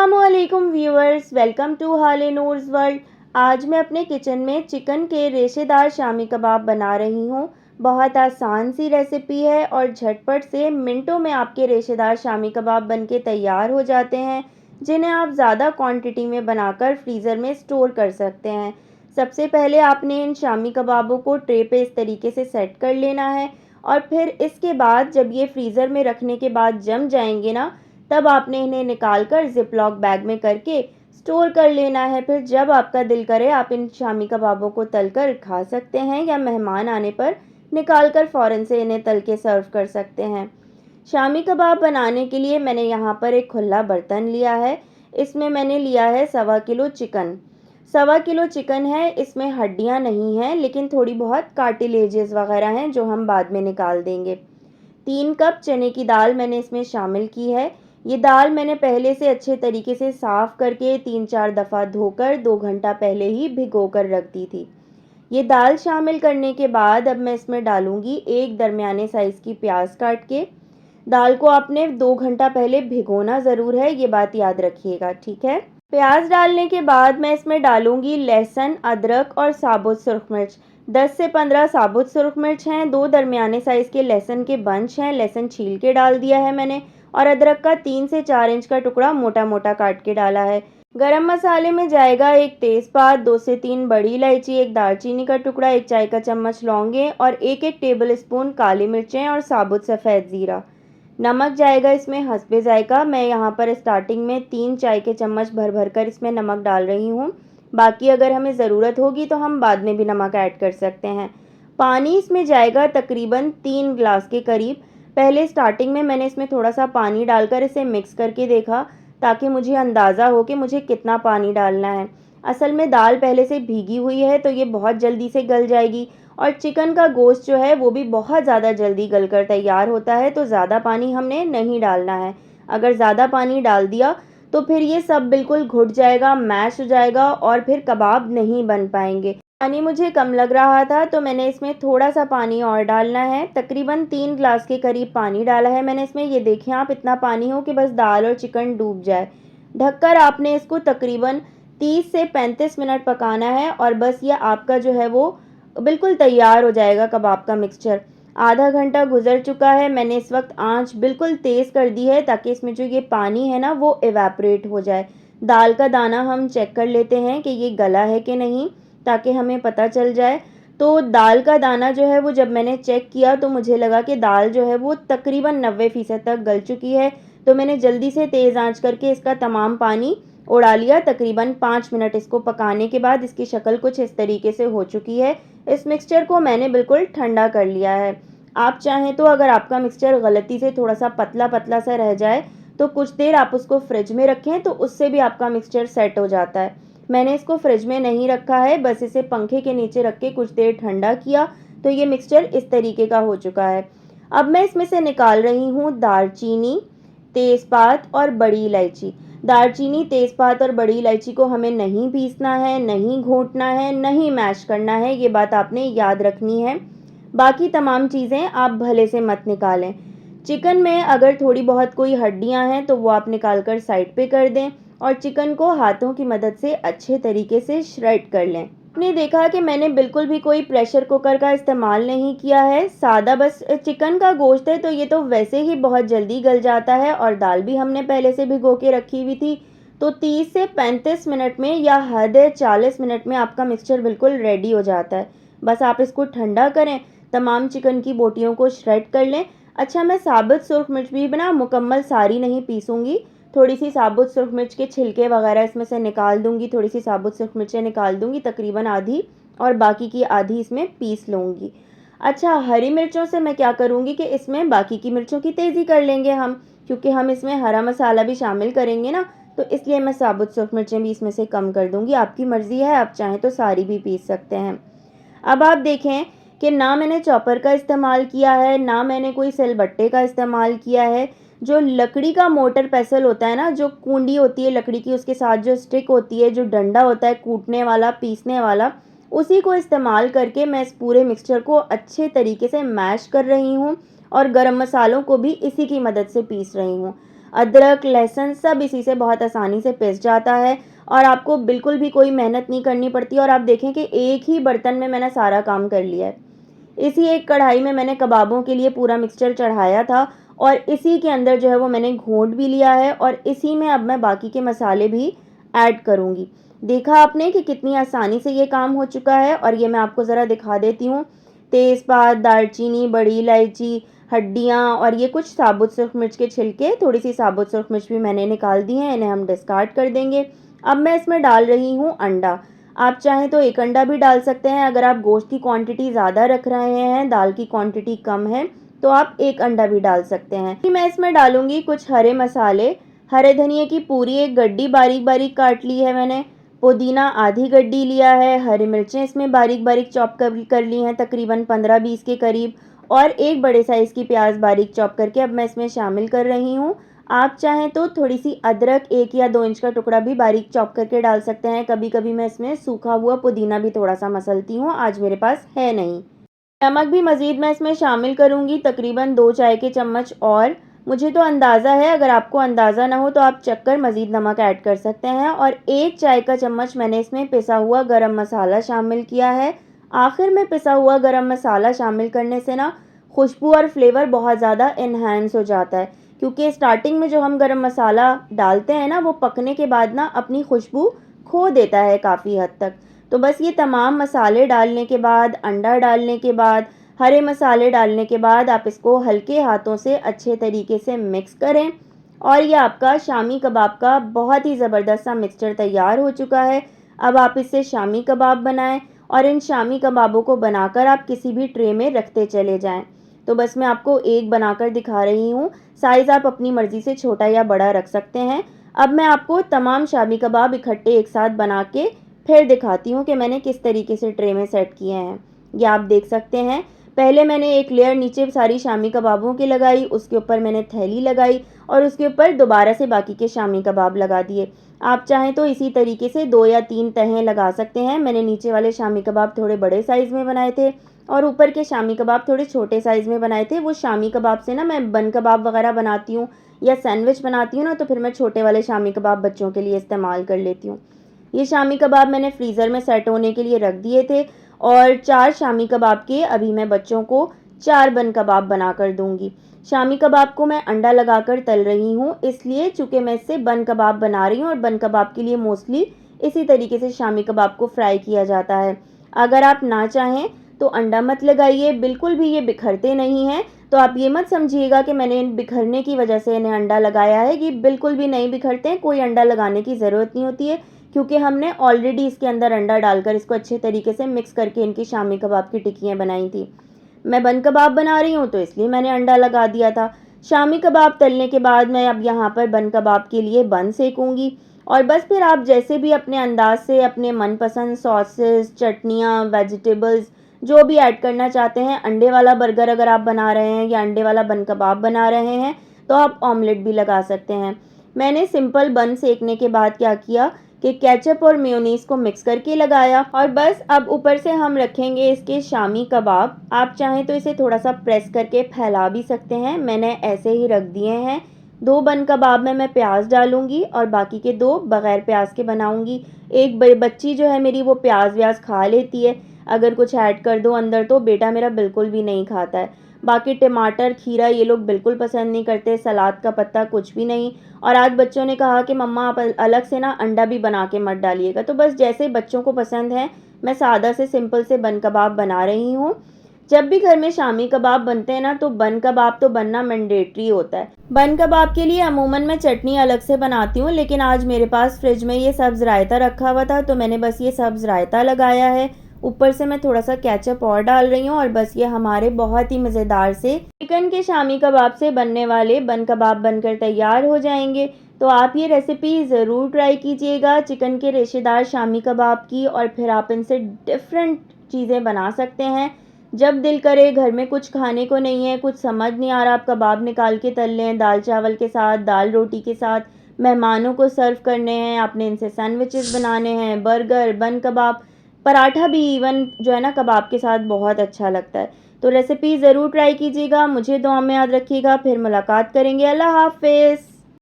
अस्सलामुअलैकुम viewers, welcome to हाले Noor's world. आज मैं अपने किचन में चिकन के रेशेदार शामी कबाब बना रही हूँ। बहुत आसान सी रेसिपी है और झटपट से मिनटों में आपके रेशेदार शामी कबाब बनके तैयार हो जाते हैं, जिन्हें आप ज़्यादा क्वांटिटी में बनाकर फ्रीज़र में स्टोर कर सकते हैं। सबसे पहले आपने इन शामी कबाबों को ट्रे पे इस तरीके से सेट कर लेना है और फिर इसके बाद जब ये फ्रीज़र में रखने के बाद जम जाएंगे ना, तब आपने इन्हें निकाल कर ज़िप लॉक बैग में करके स्टोर कर लेना है। फिर जब आपका दिल करे आप इन शामी कबाबों को तलकर खा सकते हैं या मेहमान आने पर निकाल कर फ़ौरन से इन्हें तल के सर्व कर सकते हैं। शामी कबाब बनाने के लिए मैंने यहाँ पर एक खुला बर्तन लिया है। इसमें मैंने लिया है 1.25 किलो चिकन। 1.25 किलो चिकन है, इसमें हड्डियाँ नहीं हैं, लेकिन थोड़ी बहुत कार्टिलेजेस वगैरह हैं जो हम बाद में निकाल देंगे। 3 कप चने की दाल मैंने इसमें शामिल की है। ये दाल मैंने पहले से अच्छे तरीके से साफ़ करके 3-4 दफ़ा धोकर 2 घंटा पहले ही भिगो कर रख दी थी। ये दाल शामिल करने के बाद अब मैं इसमें डालूंगी एक दरमियाने साइज़ की प्याज काट के। दाल को आपने 2 घंटा पहले भिगोना ज़रूर है, ये बात याद रखिएगा, ठीक है। प्याज डालने के बाद मैं इसमें डालूंगी लहसुन, अदरक और साबुत सुरख मिर्च। 10 से 15 साबुत सुरख मिर्च हैं, 2 दरमियाने साइज़ के लहसुन के बंच हैं, लहसुन छील के डाल दिया है मैंने, और अदरक का 3 से 4 इंच का टुकड़ा मोटा मोटा काट के डाला है। गरम मसाले में जाएगा एक तेज़पात, 2 से 3 बड़ी इलायची, एक दालचीनी का टुकड़ा, एक चाय का चम्मच लौंगे और एक टेबल स्पून काली मिर्चें और साबुत सफ़ेद ज़ीरा। नमक जाएगा इसमें हस्बे जायका। मैं यहाँ पर स्टार्टिंग में 3 चाय के चम्मच भर भर कर इसमें नमक डाल रही हूँ। बाकी अगर हमें ज़रूरत होगी तो हम बाद में भी नमक ऐड कर सकते हैं। पानी इसमें जाएगा तकरीबन 3 गिलास के करीब। पहले स्टार्टिंग में मैंने इसमें थोड़ा सा पानी डालकर इसे मिक्स करके देखा, ताकि मुझे अंदाज़ा हो कि मुझे कितना पानी डालना है। असल में दाल पहले से भीगी हुई है तो ये बहुत जल्दी से गल जाएगी, और चिकन का गोश्त जो है वो भी बहुत ज़्यादा जल्दी गलकर तैयार होता है, तो ज़्यादा पानी हमने नहीं डालना है। अगर ज़्यादा पानी डाल दिया तो फिर ये सब बिल्कुल घुट जाएगा, मैश हो जाएगा और फिर कबाब नहीं बन पाएंगे। पानी मुझे कम लग रहा था तो मैंने इसमें थोड़ा सा पानी और डालना है। तकरीबन 3 गिलास के करीब पानी डाला है मैंने इसमें। ये देखें आप, इतना पानी हो कि बस दाल और चिकन डूब जाए। ढककर आपने इसको तकरीबन 30 से 35 मिनट पकाना है और बस ये आपका जो है वो बिल्कुल तैयार हो जाएगा कबाब का मिक्सचर। आधा घंटा गुजर चुका है। मैंने इस वक्त आंच बिल्कुल तेज़ कर दी है ताकि इसमें जो ये पानी है ना वो इवेपोरेट हो जाए। दाल का दाना हम चेक कर लेते हैं कि ये गला है कि नहीं, ताकि हमें पता चल जाए। तो दाल का दाना जो है वो जब मैंने चेक किया तो मुझे लगा कि दाल जो है वो तकरीबन 90% तक गल चुकी है। तो मैंने जल्दी से तेज़ आंच करके इसका तमाम पानी उड़ा लिया। तकरीबन 5 मिनट इसको पकाने के बाद इसकी शक्ल कुछ इस तरीके से हो चुकी है। इस मिक्सचर को मैंने बिल्कुल ठंडा कर लिया है। आप चाहें तो अगर आपका मिक्सचर गलती से थोड़ा सा पतला पतला सा रह जाए तो कुछ देर आप उसको फ्रिज में रखें, तो उससे भी आपका मिक्सचर सेट हो जाता है। मैंने इसको फ्रिज में नहीं रखा है, बस इसे पंखे के नीचे रख के कुछ देर ठंडा किया, तो ये मिक्सचर इस तरीके का हो चुका है। अब मैं इसमें से निकाल रही हूँ दालचीनी, तेज़पात और बड़ी इलायची। दालचीनी, तेज़पात और बड़ी इलायची को हमें नहीं पीसना है, नहीं घोंटना है, नहीं मैश करना है, ये बात आपने याद रखनी है। बाकी तमाम चीज़ें आप भले से मत निकालें। चिकन में अगर थोड़ी बहुत कोई हड्डियां हैं तो वो आप निकाल कर साइड पे कर दें और चिकन को हाथों की मदद से अच्छे तरीके से श्रेड कर लें। आपने देखा कि मैंने बिल्कुल भी कोई प्रेशर कुकर का इस्तेमाल नहीं किया है। सादा बस चिकन का गोश्त है तो ये तो वैसे ही बहुत जल्दी गल जाता है, और दाल भी हमने पहले से भिगो के रखी हुई थी। तो 30 से 35 मिनट में या हद है 40 मिनट में आपका मिक्सचर बिल्कुल रेडी हो जाता है। बस आप इसको ठंडा करें, तमाम चिकन की बोटियों को श्रेड कर लें। अच्छा, मैं साबुत सुरख मिर्च भी बना मुकम्मल सारी नहीं पीसूँगी, थोड़ी सी साबुत सुरख मिर्च के छिलके वगैरह इसमें से निकाल दूंगी, थोड़ी सी साबुत सुरख मिर्चें निकाल दूंगी, तकरीबन आधी, और बाकी की आधी इसमें पीस लूँगी। अच्छा, हरी मिर्चों से मैं क्या करूँगी कि इसमें बाकी की मिर्चों की तेज़ी कर लेंगे हम, क्योंकि हम इसमें हरा मसाला भी शामिल करेंगे ना, तो इसलिए मैं साबुत सुरख मिर्चें भी इसमें से कम कर दूँगी। आपकी मर्ज़ी है, आप चाहें तो सारी भी पीस सकते हैं। अब आप देखें कि ना मैंने चॉपर का इस्तेमाल किया है, ना मैंने कोई सिलबट्टे का इस्तेमाल किया है। जो लकड़ी का मोटर पेसल होता है ना, जो कुंडी होती है लकड़ी की, उसके साथ जो स्टिक होती है, जो डंडा होता है कूटने वाला, पीसने वाला, उसी को इस्तेमाल करके मैं इस पूरे मिक्सचर को अच्छे तरीके से मैश कर रही हूँ और गरम मसालों को भी इसी की मदद से पीस रही हूँ। अदरक, लहसुन सब इसी से बहुत आसानी से पिस जाता है और आपको बिल्कुल भी कोई मेहनत नहीं करनी पड़ती और आप देखें कि एक ही बर्तन में मैंने सारा काम कर लिया है। इसी एक कढ़ाई में मैंने कबाबों के लिए पूरा मिक्सचर चढ़ाया था और इसी के अंदर जो है वो मैंने घोंट भी लिया है और इसी में अब मैं बाकी के मसाले भी ऐड करूँगी। देखा आपने कि कितनी आसानी से ये काम हो चुका है और ये मैं आपको ज़रा दिखा देती हूँ। तेज़पात, दालचीनी, बड़ी इलायची, हड्डियाँ और ये कुछ साबुत सुर्ख मिर्च के छिलके, थोड़ी सी साबुत सुर्ख मिर्च भी मैंने निकाल दी हैं, इन्हें हम डिस्कार्ड कर देंगे। अब मैं इसमें डाल रही हूँ अंडा। आप चाहें तो एक अंडा भी डाल सकते हैं। अगर आप गोश्त की क्वांटिटी ज़्यादा रख रहे हैं, दाल की क्वांटिटी कम है, तो आप एक अंडा भी डाल सकते हैं। मैं इसमें डालूंगी कुछ हरे मसाले। हरे धनिए की पूरी एक गड्डी बारीक बारीक काट ली है मैंने। पुदीना आधी गड्डी लिया है। हरी मिर्चें इसमें बारीक बारीक चॉप कर ली हैं, तकरीबन 15-20 के करीब। और एक बड़े साइज़ की प्याज बारीक चॉप करके अब मैं इसमें शामिल कर रही हूँ। आप चाहें तो थोड़ी सी अदरक 1 या 2 इंच का टुकड़ा भी बारीक चॉप करके डाल सकते हैं। कभी कभी मैं इसमें सूखा हुआ पुदीना भी थोड़ा सा मसलती हूँ, आज मेरे पास है नहीं। नमक भी मज़ीद मैं इसमें शामिल करूँगी, तकरीबन 2 चाय के चम्मच। और मुझे तो अंदाज़ा है, अगर आपको अंदाज़ा ना हो तो आप चखकर मज़ीद नमक ऐड कर सकते हैं। और 1 चाय का चम्मच मैंने इसमें पिसा हुआ गरम मसाला शामिल किया है। आखिर में पिसा हुआ गरम मसाला शामिल करने से ना खुशबू और फ्लेवर बहुत ज़्यादा इन्हेंस हो जाता है, क्योंकि स्टार्टिंग में जो हम गरम मसाला डालते हैं ना, वो पकने के बाद ना अपनी खुशबू खो देता है काफ़ी हद तक। तो बस ये तमाम मसाले डालने के बाद, अंडा डालने के बाद, हरे मसाले डालने के बाद आप इसको हल्के हाथों से अच्छे तरीके से मिक्स करें और ये आपका शामी कबाब का बहुत ही ज़बरदस्त सा मिक्सचर तैयार हो चुका है। अब आप इससे शामी कबाब बनाएं और इन शामी कबाबों को बनाकर आप किसी भी ट्रे में रखते चले जाएं। तो बस मैं आपको एक बनाकर दिखा रही हूँ। साइज़ आप अपनी मर्ज़ी से छोटा या बड़ा रख सकते हैं। अब मैं आपको तमाम शामी कबाब इकट्ठे एक साथ बना के फिर दिखाती हूँ कि मैंने किस तरीके से ट्रे में सेट किए हैं। ये आप देख सकते हैं। पहले मैंने एक लेयर नीचे सारी शामी कबाबों की लगाई, उसके ऊपर मैंने थैली लगाई और उसके ऊपर दोबारा से बाकी के शामी कबाब लगा दिए। आप चाहें तो इसी तरीके से 2 या 3 तहें लगा सकते हैं। मैंने नीचे वाले शामी कबाब थोड़े बड़े साइज़ में बनाए थे और ऊपर के शामी कबाब थोड़े छोटे साइज़ में बनाए थे। वो शामी कबाब से ना मैं बन कबाब वगैरह बनाती हूँ या सैंडविच बनाती हूँ ना, तो फिर मैं छोटे वाले शामी कबाब बच्चों के लिए इस्तेमाल कर लेती हूँ। ये शामी कबाब मैंने फ्रीज़र में सेट होने के लिए रख दिए थे और 4 शामी कबाब के अभी मैं बच्चों को 4 बन कबाब बनाकर दूंगी। शामी कबाब को मैं अंडा लगाकर तल रही हूँ, इसलिए चूँकि मैं इससे बन कबाब बना रही हूँ और बन कबाब के लिए मोस्टली इसी तरीके से शामी कबाब को फ्राई किया जाता है। अगर आप ना चाहें तो अंडा मत लगाइए, बिल्कुल भी ये बिखरते नहीं हैं। तो आप ये मत समझिएगा कि मैंने इन बिखरने की वजह से इन्हें अंडा लगाया है, कि बिल्कुल भी नहीं बिखरते हैं। कोई अंडा लगाने की ज़रूरत नहीं होती है, क्योंकि हमने ऑलरेडी इसके अंदर अंडा डालकर इसको अच्छे तरीके से मिक्स करके इनकी शामी कबाब की टिक्कियाँ बनाई थी। मैं बन कबाब बना रही हूँ तो इसलिए मैंने अंडा लगा दिया था। शामी कबाब तलने के बाद मैं अब यहाँ पर बन कबाब के लिए बन सेकूँगी और बस फिर आप जैसे भी अपने अंदाज से अपने मनपसंद सॉसेस, चटनियाँ, वेजिटेबल्स जो भी ऐड करना चाहते हैं। अंडे वाला बर्गर अगर आप बना रहे हैं या अंडे वाला बन कबाब बना रहे हैं तो आप ऑमलेट भी लगा सकते हैं। मैंने सिंपल बन सेकने के बाद क्या किया कि केचप और मेयोनीज को मिक्स करके लगाया और बस अब ऊपर से हम रखेंगे इसके शामी कबाब। आप चाहें तो इसे थोड़ा सा प्रेस करके फैला भी सकते हैं, मैंने ऐसे ही रख दिए हैं। 2 बन कबाब में मैं प्याज डालूंगी और बाकी के 2 बगैर प्याज के बनाऊंगी। एक बच्ची जो है मेरी वो प्याज व्याज खा लेती है, अगर कुछ ऐड कर दो अंदर तो बेटा मेरा बिल्कुल भी नहीं खाता है। बाकी टमाटर, खीरा ये लोग बिल्कुल पसंद नहीं करते, सलाद का पत्ता कुछ भी नहीं। और आज बच्चों ने कहा कि मम्मा आप अलग से ना अंडा भी बना के मत डालिएगा। तो बस जैसे बच्चों को पसंद है मैं सादा से सिंपल से बन कबाब बना रही हूँ। जब भी घर में शामी कबाब बनते हैं ना तो बन कबाब तो बनना मैंडेटरी होता है। बन कबाब के लिए अमूमन मैं चटनी अलग से बनाती हूँ, लेकिन आज मेरे पास फ्रिज में ये सब्ज़ रायता रखा हुआ था तो मैंने बस ये सब्ज़ रायता लगाया है। ऊपर से मैं थोड़ा सा केचप और डाल रही हूँ और बस ये हमारे बहुत ही मज़ेदार से चिकन के शामी कबाब से बनने वाले बन कबाब बनकर तैयार हो जाएंगे। तो आप ये रेसिपी ज़रूर ट्राई कीजिएगा चिकन के रेशेदार शामी कबाब की, और फिर आप इनसे डिफरेंट चीज़ें बना सकते हैं। जब दिल करे, घर में कुछ खाने को नहीं है, कुछ समझ नहीं आ रहा, आप कबाब निकाल के तल लें दाल चावल के साथ, दाल रोटी के साथ, मेहमानों को सर्व करने हैं, आपने इनसे सैंडविचेस बनाने हैं, बर्गर, बन कबाब, पराठा भी इवन जो है ना कबाब के साथ बहुत अच्छा लगता है। तो रेसिपी ज़रूर ट्राई कीजिएगा, मुझे दुआ में याद रखिएगा। फिर मुलाकात करेंगे। अल्लाह हाफ़िज़।